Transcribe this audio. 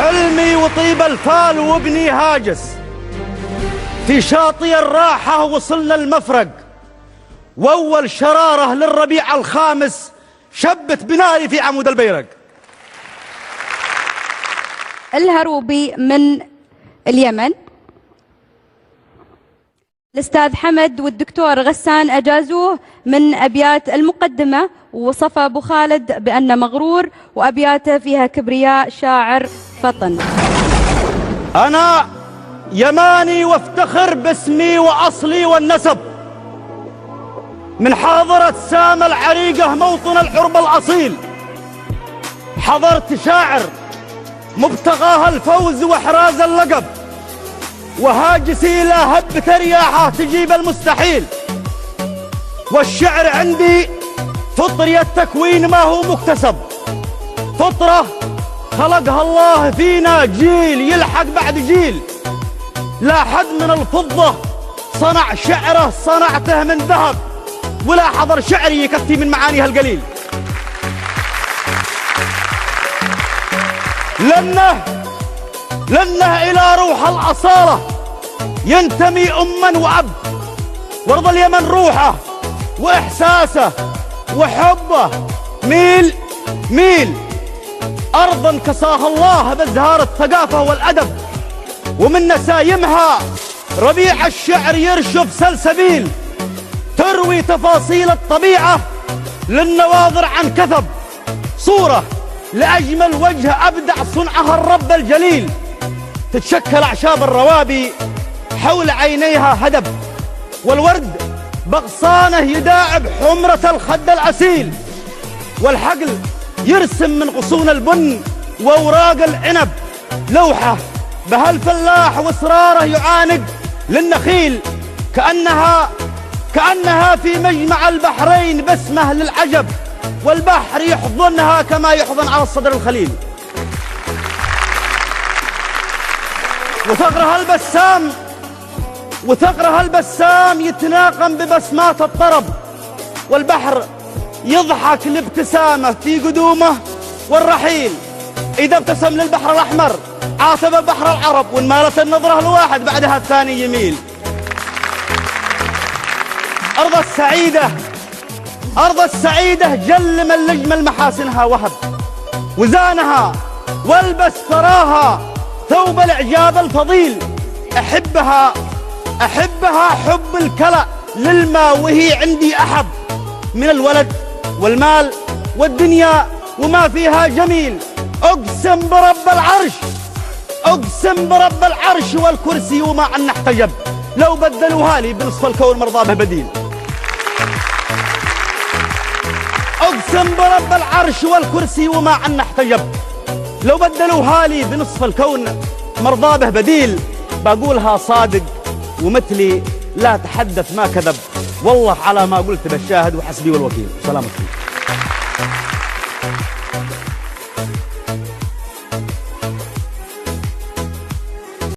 حلمي وطيب الفال وابني هاجس، في شاطئ الراحة وصلنا المفرق، وأول شرارة للربيع الخامس شبت بناري في عمود البيرق. الهروبي من اليمن، الأستاذ حمد والدكتور غسان أجازوه من أبيات المقدمة، ووصف أبو خالد بأنه مغرور وأبياته فيها كبرياء شاعر فطن. أنا يماني وافتخر باسمي وأصلي والنسب، من حاضرة سام العريقة موطن العرب الأصيل، حضرت شاعر مبتغاها الفوز وإحراز اللقب، وهاجسي لا هبة رياحة تجيب المستحيل، والشعر عندي فطري التكوين ما هو مكتسب، فطرة خلقها الله فينا جيل يلحق بعد جيل، لا حد من الفضة صنع شعره صنعته من ذهب، ولا حضر شعري يكفي من معانيها القليل، لأنه إلى روح الأصالة ينتمي أما وأب، وارض اليمن روحه وإحساسه وحبه ميل أرضا كساها الله بازهار الثقافة والأدب، ومن نسايمها ربيع الشعر يرشف سلسبيل، تروي تفاصيل الطبيعة للنواظر عن كثب، صورة لأجمل وجه أبدع صنعها الرب الجليل، تتشكل أعشاب الروابي حول عينيها هدب، والورد بغصانه يداعب حمرة الخد الأسيل، والحقل يرسم من غصون البن وأوراق العنب لوحة بها الفلاح وإصراره يعاند للنخيل، كأنها في مجمع البحرين بسمة للعجب، والبحر يحضنها كما يحضن على الصدر الخليل، وثغرها البسام يتناقم ببسمات الطرب، والبحر يضحك لابتسامه في قدومه والرحيل، إذا ابتسم للبحر الأحمر عاتب بحر العرب، وإن مالت النظرة الواحد بعدها الثاني يميل. أرض السعيدة جل من لجمل محاسنها وهب، وزانها والبس ثراها ثوب الإعجاب الفضيل، أحبها حب الكلى للماء، وهي عندي أحب من الولد والمال والدنيا وما فيها جميل، أقسم برب العرش والكرسي وما عنا احتجب، لو بدلوها لي بنصف الكون مرضى به بديل. أقسم برب العرش والكرسي وما عنا احتجب، لو بدلوها لي بنصف الكون مرضى به بديل، بقولها صادق ومثلي لا تحدث ما كذب، والله على ما قلت بالشاهد وحسبي والوكيل. سلامتكم.